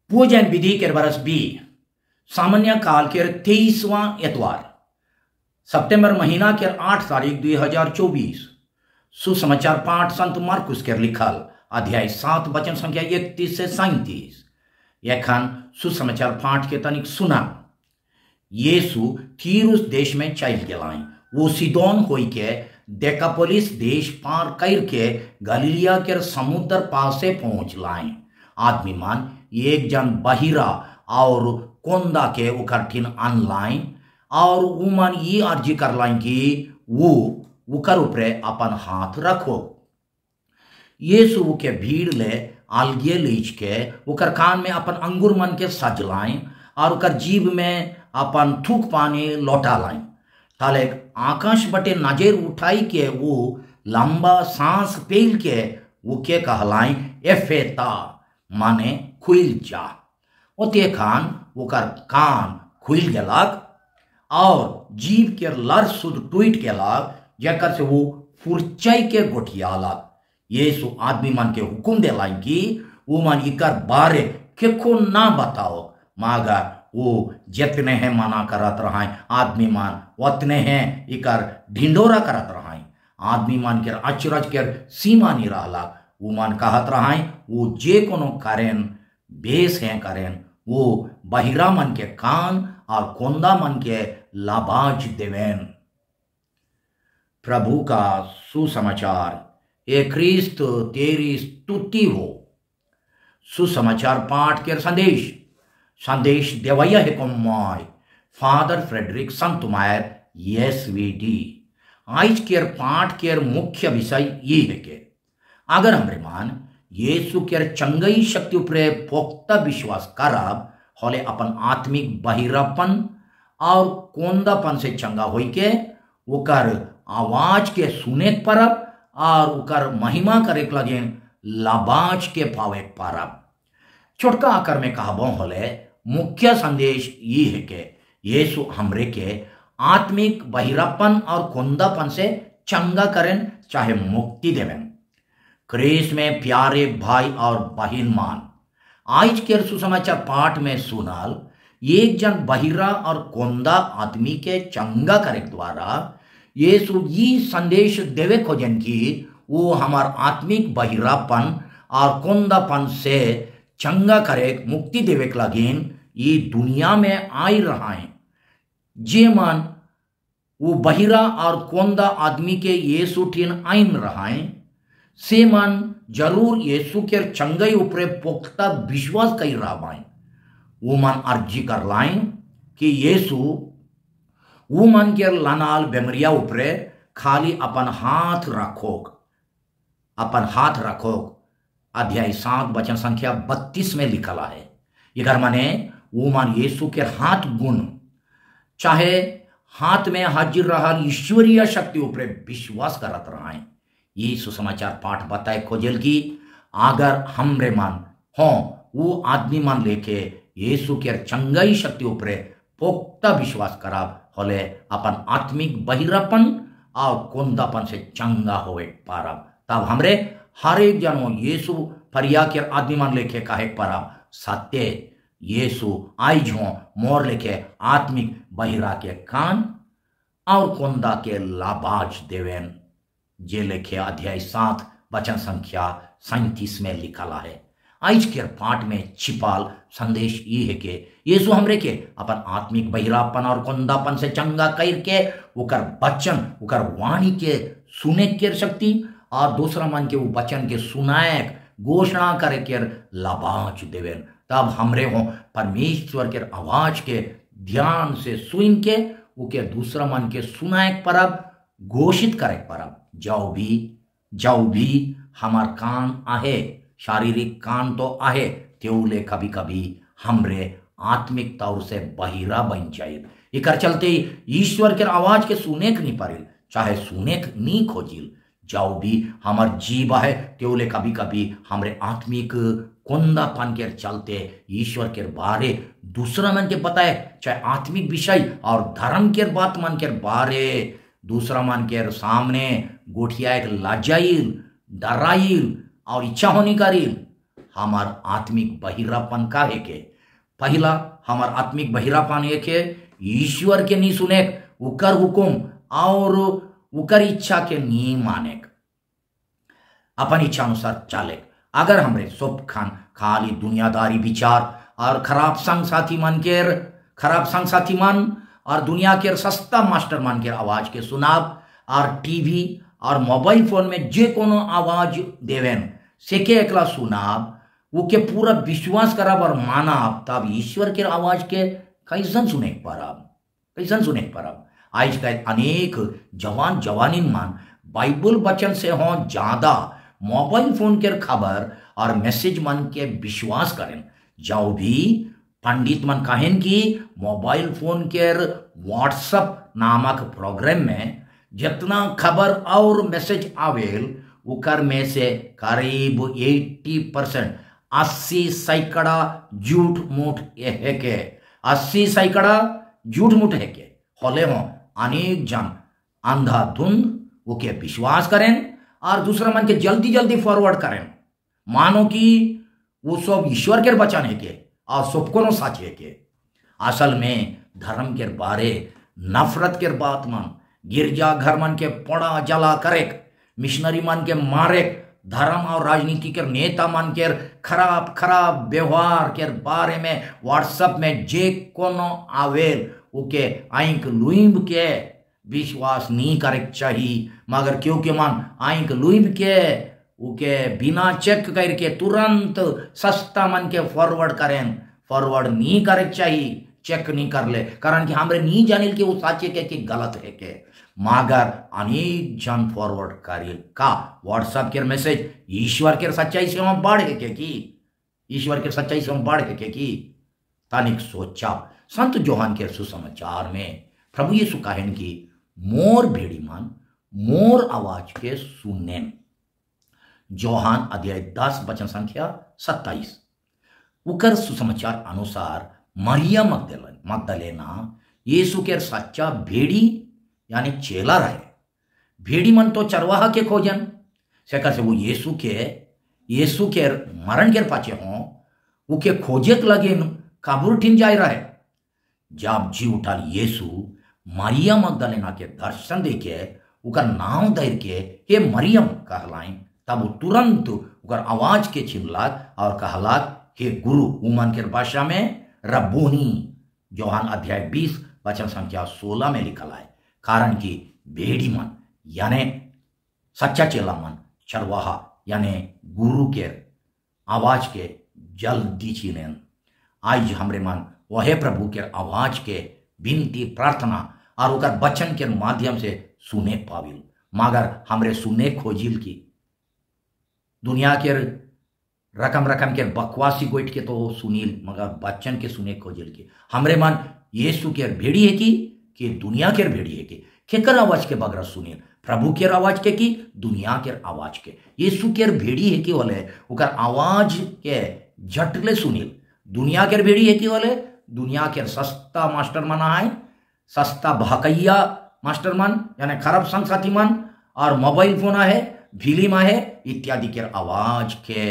पूजन विधि के बरस भी सामान्य काल के 23वां एतवार सितंबर महीना के 8 तारीख 2024 सुसमाचार पाठ संत मार्कुस के लिखल अध्याय 7 वचन संख्या 31 से 37। यखन सुसमाचार पाठ के तनिक सुना। यीशु तीरुस देश में चल गलाय। वो सिदोन होई के डेकापोलिस देश पार कर के गलीलिया के समुद्र पासे पहुंच लाए। आदमी मान एक जन बहिरा और कोंदा के उकठिन अनलाइन और उमन ये अर्जी कर लाइन कि वो उकर ऊपरे अपन हाथ रखो। यीशु के भीड़ ले अलगे लीच के उकर कान में अपन अंगूर मन के सजलाएं और उकर जीभ में अपन थूक पानी लौटा लाएं। ताले आकाश बटे नजर उठाई के वो लंबा सांस पेल के वो के कहलाएं एफेता माने खुल जा। ओते खान ओकर कान खुल गेलक और जीभ के लर सुध टूट गेलक जकर से वो फुरचई के गोठियालक। यीशु आदमी मन के हुकुम देलाई कि वो मन इकर बारे केको ना बताओ, मगर वो जितने हैं मना करत रहाय आदमी मान उतने हैं इकर ढिंडोरा करत रहाय। आदमी मान के अचरज के सीमा नहीं रहला। वो मन कहत रहाय वो जे कोनो करें बेस हैं करें वो बहिरा मन के कान और कोंदा मन के लाबाज देवेन। प्रभु का सुसमाचार। ए ख्रिस्त तेरी स्तुति हो। सुसमाचार पाठ के संदेश देवैया है कमाय फादर फ्रेडरिक संतमायर एसवीडी। आज के पाठ के मुख्य विषय ये है कि अगर हमरे मान यीशु के चंगई शक्ति उपरे पोख्ता विश्वास करब होले अपन आत्मिक बहिरापन और कोंदापन से चंगा होई के उकर आवाज के सुने परब और उकर महिमा करे लगे लाबाज के पावे परब। छोटका आकर में कहबो होले मुख्य संदेश ये है कि यीशु हमरे के आत्मिक बहिरापन और कोंदापन से चंगा करें चाहे मुक्ति देवें। क्रिस्त में प्यारे भाई और बहिन मान, आज के सुसमाचार पाठ में सुनाल एक जन बहिरा और कोंदा आदमी के चंगा करे द्वारा यीशु ये संदेश देवे खोजन कि वो हमार आत्मिक बहिरापन और कोंदापन से चंगा करे मुक्ति देवे लगिन ये दुनिया में आई रहा है। जे मन वो बहिरा और कोंदा आदमी के यीशु ठीन आइन रहा है से मन जरूर यीशु के चंगई उपरे पोख्ता विश्वास कर रहा है। वो मन अर्जी कर लाइन कि यीशु वो मन के लानाल बेमरिया उपरे खाली अपन हाथ रखो। अध्याय 7 वचन संख्या 32 में लिखला है। इधर माने वो मन यीशु के हाथ गुण चाहे हाथ में हाजिर रहा ईश्वरीय शक्ति उपरे विश्वास करत रहा है। ये सुसमाचार पाठ बताए खोजल की अगर हमरे मन हो वो आदमी मन लेके यीशु के चंगाई शक्ति उपरे पोख्ता विश्वास करब होले अपन आत्मिक बहिरापन और कोंदापन से चंगा होवे पारब। तब हमरे हर एक जनो यीशु फरिया के आदमी मन लेके कहे पारब सत्य यीशु आई झो मोर लेके आत्मिक बहिरा के कान और कोंदा के लाबाज देवेन। जे लेखे अध्याय 7 वचन संख्या 37 में लिखला है। आज के पाठ में छिपाल संदेश ये है कि यीशु हमरे के अपन आत्मिक बहिरापन और कोंदापन से चंगा करके उकर वचन उकर वाणी के सुने के शक्ति और दूसरा मन के वो वचन के सुनाए घोषणा करे के लाबाज देवेन। तब हमरे हो परमेश्वर के आवाज के ध्यान से सुन के उके दूसरा मन के सुनाए परब घोषित करे परब। जाओ भी हमार कान आहे, शारीरिक कान तो आहे त्योले कभी कभी हमरे आत्मिक तौर से बहिरा बन जाए। इकर चलते ईश्वर के आवाज के सुने के नहीं पारिल चाहे सुने नहीं खोजिल। जाओ भी हमार जीव है त्योले कभी कभी हमरे आत्मिक कोंदापन के चलते ईश्वर के बारे दूसरा मन के बताए चाहे आत्मिक विषय और धर्म के बात मन के बारे दूसरा मन के सामने गोठिया एक लाजाइल डराइल और इच्छा होनी करील हमार आत्मिक बहिरापन का है के पहला हमार आत्मिक बहिरापन है के ईश्वर के नहीं सुने उकर हुकुम और उकर इच्छा के नहीं माने अपन इच्छा अनुसार चाले। अगर हमरे सब खाली दुनियादारी विचार और खराब संग साथी मन और दुनिया के सस्ता मास्टर मन के आवाज के सुनाब और टीवी और मोबाइल फोन में जे कोनो आवाज देवेन से के एकला सुनाब वो के पूरा विश्वास कराब और मानाब तब ईश्वर के आवाज के कैसन सुने पारब। आज का अनेक जवान जवानीन मान बाइबल वचन से हो ज्यादा मोबाइल फोन के खबर और मैसेज मन के विश्वास करें। जाओ भी पंडित मन कहें कि मोबाइल फोन के व्हाट्सएप नामक प्रोग्राम में जितना खबर और मैसेज आवेल उकर में से करीब 80% 80% झूठ मूठ है के 80% झूठ मूठ है के होले हो अनेक जन अंधाधुंध उके विश्वास करें और दूसरा मन के जल्दी जल्दी फॉरवर्ड करें मानो कि वो सब ईश्वर के बचन है के और सबको सच है के। असल में धर्म के बारे नफरत के बात मन गिरजा घर मन के पड़ा जला करे मिशनरी मन के मारे धर्म और राजनीति के नेता मन के खराब खराब व्यवहार के बारे में व्हाट्सएप में जे कोनो आवेल उके आंख लुइब के विश्वास नहीं करे चाहिए। मगर क्योंकि मन आंख लुइब के उके बिना चेक करके तुरंत सस्ता मन के फॉरवर्ड नहीं करे चाहिए, चेक नहीं कर ले कारण कि हमरे नहीं जानिल कि वो साचे के गलत है के मगर अनेक जन फॉरवर्ड करे का व्हाट्सएप के मैसेज ईश्वर के सच्चाई से हम बढ़ के की ईश्वर के सच्चाई से हम बढ़ के की तनिक सोचा। संत जोहान के सुसमाचार में प्रभु यीशु कहेन कि मोर भेड़ी मन मोर आवाज के सुने। जोहान अध्याय 10 वचन संख्या 27। उकर सुसमाचार अनुसार मरिया मगदलेना यीशु के सच्चा भेड़ी यानी चेला रहे। भेड़ी मन तो चरवाहा के खोजन से कर से वो यीशु के मरण के पाचे हो उके खोजे लगे काबूर ठिन जाए रहे। जब जी उठल यीशु मरिया मगदलेना के दर्शन देके उकर नाम धर के हे मरियम कहलाई तब वो तुरंत उकर आवाज के छिनलाक और कहलाक हे गुरु उमन के भाषा में रब्बोनी। जोहान अध्याय 20 वचन संख्या 16 में लिखल है कारण कि भेड़ी मन यानी सच्चा चेला मन चरवाहा यानी गुरु के आवाज के जल्दी छीनेन। आज हमरे मन वह प्रभु के आवाज के विनती प्रार्थना और उकर वचन के माध्यम से सुने पाविल मगर हमरे सुने खोजिल की दुनिया के रकम के बकवासी गोइट के तो सुनील मगर वचन के सुने खोजिल की हमरे मन यीशु के भेड़ी है कि दुनिया के भेड़ी है कि केकर आवाज के बगरा सुनील प्रभु के आवाज के की दुनिया के आवाज के यीशु के भेड़ी है कि बोले उकर आवाज के झटले सुनील दुनिया के भेड़ी है कि बोले दुनिया के सस्ता मास्टर मना है सस्ता भकैया मास्टर मन यानी खराब संगसाथी मन और मोबाइल फोन है फिल्म है इत्यादि के आवाज के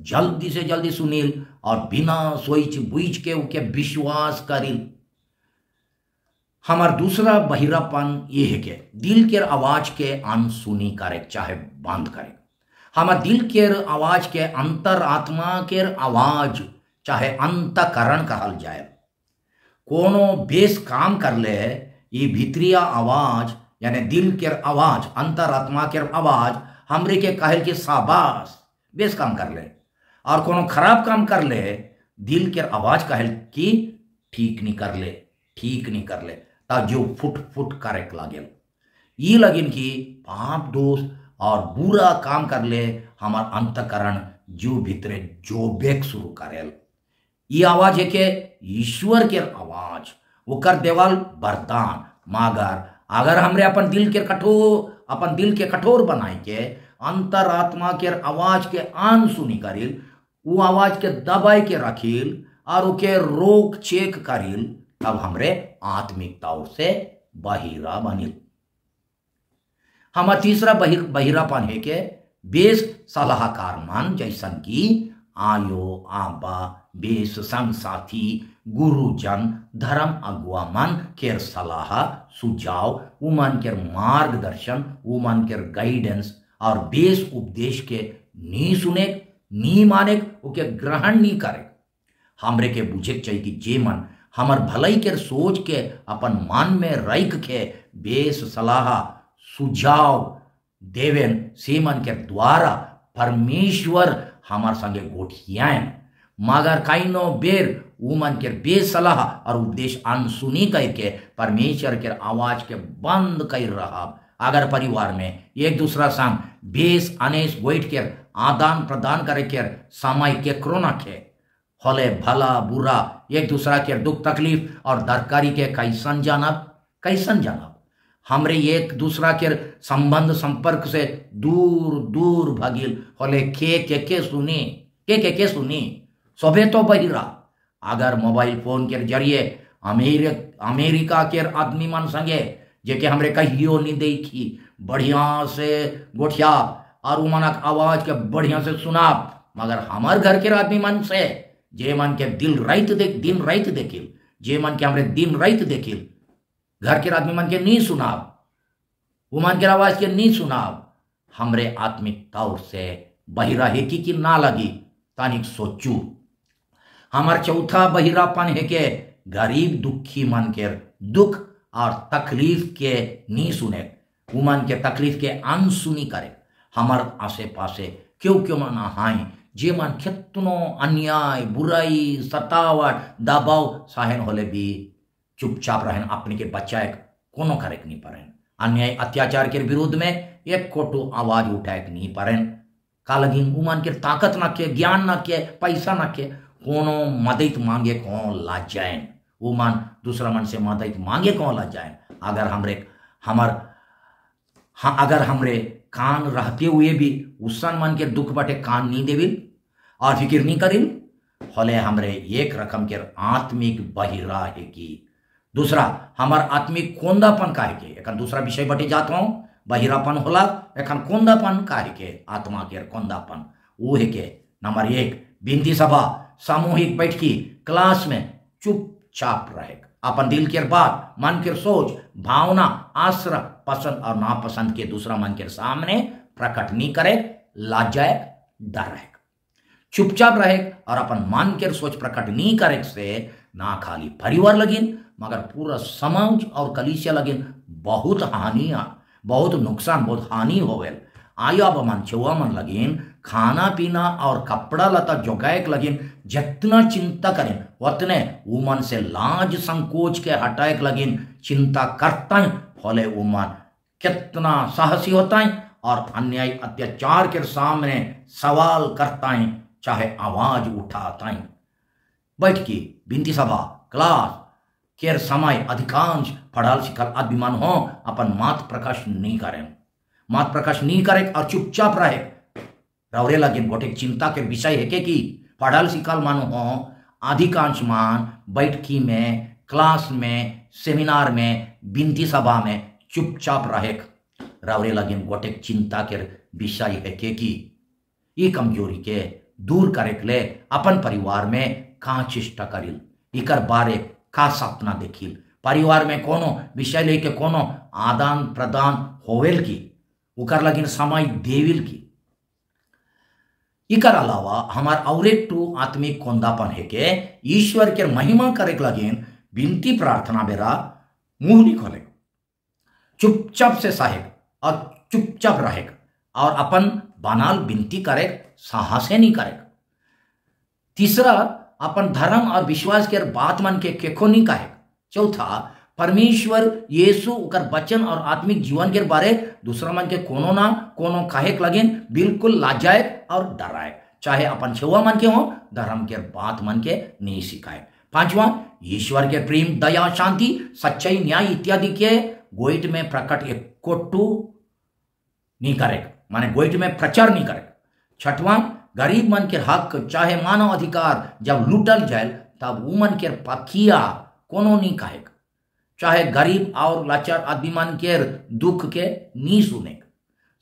जल्दी से जल्दी सुनील और बिना सोच बुझ के उके विश्वास करिल। हमार दूसरा बहिरापन ये है कि दिल के आवाज के अनसुनी करे चाहे बंद करे। हमार दिल के आवाज के अंतर आत्मा के आवाज चाहे अंतकरण कहल जाए कोनो बेस काम कर ले ये भीतरिया आवाज यानी दिल के आवाज अंतर आत्मा के आवाज हमरे के कहल के शाबाश बेस काम कर ले और कोनो खराब काम कर ले दिल के आवाज कहल कि ठीक नहीं कर ले ता जो फुट फुट करे लागेल ये लगिन कि पाप दोष और बुरा काम कर ले हमार अंतकरण जो भीतरे जो बेक शुरू करेल ये आवाज है के ईश्वर के आवाज वो कर देवाल वरदान मगर अगर हमरे अपन दिल के कठोर बनाए के अंतर आत्मा के आवाज के आन सुनी करिल वो आवाज के दबाई के रखिल और उके रोक चेक करिल तब हमरे आत्मिकता से बहिरा बनिल। हमारा तीसरा बहिरापन है के बेस सलाहकार मान जैसन की आयो आबा बेस संग साथी गुरुजन धर्म अगुआ मन केर सलाह सुझाव उमन केर मार्गदर्शन उमन केर गाइडेंस और बेस उपदेश के नी सुने नी माने ओके ग्रहण नी करे। हमरे के बुझे चाहिए कि जे मन हमर भलाई के सोच के अपन मन में रख के बेस सलाह सुझाव देवेन से मन के द्वारा परमेश्वर हमार संगे गोठियान, मगर काइनो बेर उ मन के बेस सलाह और उपदेश अनसुनी करके परमेश्वर के आवाज के बंद कर रहा। अगर परिवार में एक दूसरा संग बेस अनेस बैठ के आदान प्रदान करे के समय के क्रोना खे होले भला बुरा एक दूसरा के दुख तकलीफ और दरकारी के कैसन जानब हमरे एक दूसरा के संबंध संपर्क से दूर दूर भगिल होले के सुनी सबे तो बहिरा। अगर मोबाइल फोन के जरिए अमेरिका के आदमी मन संगे जेके हमरे कहियो नहीं देखी बढ़िया से गोठिया और उमनक आवाज के बढ़िया से सुना, मगर हमार घर के आदमी मन से जे मन के दिन रात देखिल जे मन के हमरे दिन रात देखिल घर के आदमी मन के नहीं सुनाब, उमन के आवाज के नहीं सुनाब, हमरे आत्मिक तौर से बहिरा है कि ना लगी तानिक सोचू। हमार चौथा बहिरापन है के गरीब दुखी मन के दुख और तकलीफ के नहीं सुने, उमन के तकलीफ के अनसुनी करे। हमार आसे पासे क्यों मना हाई जे मन कितनो अन्याय बुराई सतावट दबाव सहन होले भी चुपचाप रहन, अपने के बच्चा कोनो करे नहीं पारे, अन्याय अत्याचार के विरुद्ध में एक कोटो आवाज उठाए नहीं पारे। का लगी उमन के ताकत न के ज्ञान न के पैसा न के कोनो मदद मांगे कौन लाज जाए, उमन दूसरा मन से मदद मांगे कौन लाज जाए। अगर हमरे कान रहते हुए भी उसन मन के दुख बटे कान नहीं देविल और फिक्र नहीं करिल होले हमरे एक रकम के आत्मिक बहिरा है कि दूसरा हमार आत्मिक कोंदापन काहे के एखन दूसरा विषय बटे जात हूँ बहिरापन होला एखन कोंदापन काहे के आत्मा के कोंदापन वो है के नंबर 1 बिनती सभा सामूहिक बैठकी क्लास में चुपचाप रहे, अपन दिल के बात मन के सोच भावना आश्रय पसंद और नापसंद के दूसरा मन के सामने प्रकट नहीं करे, लाजाए डर रहे, चुपचाप रहे और अपन मन के सोच प्रकट नहीं करे से ना खाली परिवार लगिन मगर पूरा समाज और कलीसिया लगिन बहुत नुकसान बहुत हानि होवेल। आया मन छुआ मन लगिन खाना पीना और कपड़ा लता जोगाए लगिन जितना चिंता करें उतने उमन से लाज संकोच के हटाए लगिन चिंता करता होले उमन कितना साहसी होता है और अन्याय अत्याचार के सामने सवाल करता है चाहे आवाज उठाता है। बैठकी बिनती सभा क्लास केर समय अधिकांश पढ़ल सिखल आदमी हो अपन मात प्रकाश नहीं करे और चुपचाप रहे रौरे लगिन गोटे चिंता के विषय है कि पढ़ल सिखल मन हो अधिकांश मान बैठकी में क्लास में सेमिनार में बिनती सभा में चुपचाप रहे रौरे लगिन गोटे चिंता के विषय है कि ये कमजोरी के दूर करे के ले अपन परिवार में का चेष्टा करिल इकर बारे का सपना देखिल परिवार में कोनो विषय लेके कोनो आदान प्रदान होवेल की उकर लगिन समय देविल की। इकर अलावा हमार और एक टू आत्मिक कोंदापन है के ईश्वर के महिमा करे लगिन बिनती प्रार्थना बेरा मुंह नहीं खोले, चुपचाप से सहे और चुपचाप रहे और अपन बनाल बिनती करे साहस नहीं करे। तीसरा अपन धर्म और विश्वास के बात मन के केखो नहीं कहे। चौथा परमेश्वर यीशु उकर वचन और आत्मिक जीवन के बारे दूसरा मन के कोनो ना कोनो कहे लगिन बिल्कुल लाजाए और डराए, चाहे अपन छुआ मन के हो धर्म के बात मन के नहीं सिखाए। पांचवा ईश्वर के प्रेम दया शांति सच्चाई न्याय इत्यादि के गोइट में प्रकट एक कोटू नहीं करे माने गोइट में प्रचार नहीं करे। छठवां गरीब मन के हक चाहे मानव अधिकार जब लूटल जाए तब वो मन के पकिया कोनो नहीं कहे, चाहे गरीब और लाचार आदमी मन के दुख के नहीं सुने।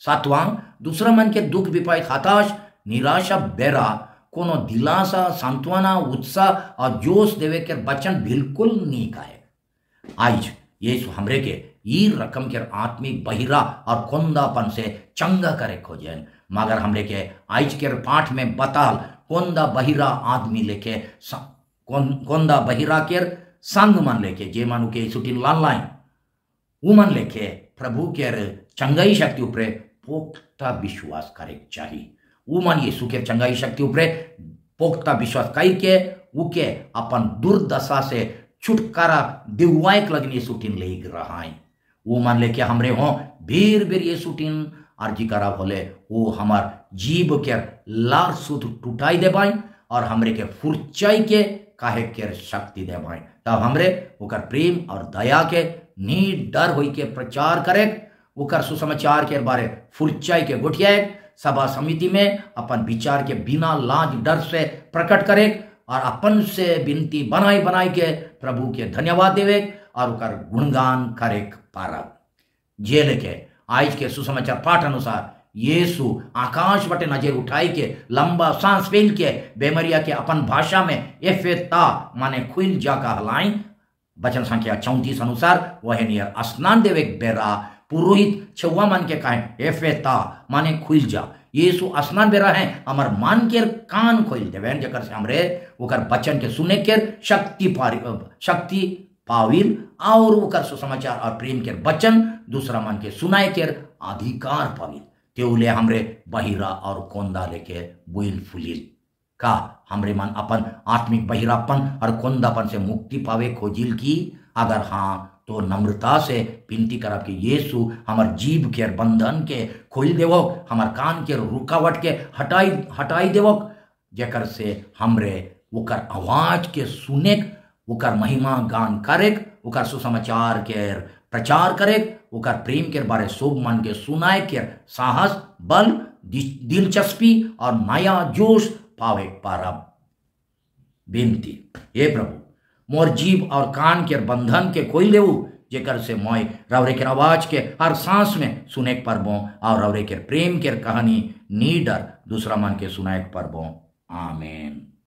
सातवां दूसरा मन के दुख विपायत हताश निराशा बेरा कोनो दिलासा, सांत्वना, उत्साह और जोश देवे के वचन बिल्कुल नहीं कहे। आज यीशु हमरे के ई रकम के आत्मिक बहिरा और कोंदापन से चंगा करे खोजन, मगर हमरे के आज के पाठ में बताल कोंदा बहिरा आदमी लेके कोंदा बहिरा के संग मन लेके जे मानु के सुटिन लान लाइन वो मन लेके प्रभु के चंगाई शक्ति ऊपर पोख्ता विश्वास करे चाहिए। वो मन यीशु के चंगाई शक्ति ऊपर पोख्ता विश्वास कई के उके अपन दुर्दशा से छुटकारा दिवायक लगने सुटिन ले रहा है। वो मान लेके हमरे हो भीर भीर ये सुटिन अर्जी करा बोले वो हमार जीव के लार सुध टूटाई दे बाई और हमरे के फुरचाई के काहे के शक्ति दे बाई, तब हमरे ओकर प्रेम और दया के नी डर होई के प्रचार करे, ओकर सुसमाचार के बारे फुरचाई के गुठियाए सभा समिति में अपन विचार के बिना लाज डर से प्रकट करे और अपन से विनती बनाई बनाई के प्रभु के धन्यवाद देवे और ओकर गुणगान करे पारा। जे लेके आज के सुसमाचार पाठ अनुसार यीशु आकाश बटे नजर उठाई के लंबा सांस फेल के बेमरिया के अपन भाषा में एफेता माने खुल जा का हलाई। वचन संख्या 34 अनुसार वह नियर स्नान देवे बेरा पुरोहित छुआ मन के कहे एफेता माने खुल जा। यीशु स्नान बेरा है हमार मान के कान खोल देवे जकर से हमरे ओकर वचन के सुने के शक्ति पाविल और ओकर सुसमाचार और प्रेम के वचन दूसरा मन के सुनाए के अधिकार पाविल। तेउले हमरे बहिरा और कोंदा लेके बुइल फुलिल का हमरे मन अपन आत्मिक बहिरापन और कोंदापन से मुक्ति पावे खोजिल की। अगर हाँ तो नम्रता से विनती करब कि यीशु हमार जीव के बंधन के खोल देवो, हमार कान के रुकावट के हटाई देवो, जेकर से हमरे ओकर आवाज के सुने ओकर महिमा गान करे, ओकर सुसमाचार के प्रचार करे, ओकर प्रेम के बारे सब मन के सुनाए के साहस बल दिलचस्पी और नया जोश पावे पारब। विनती, हे प्रभु मोर जीव और कान के बंधन के खोल देऊ, जेकर से मैं रवरे के आवाज के हर सांस में सुने परबो और रवरे के प्रेम के कहानी नी डर दूसरा मन के सुनाए परबो। आमीन।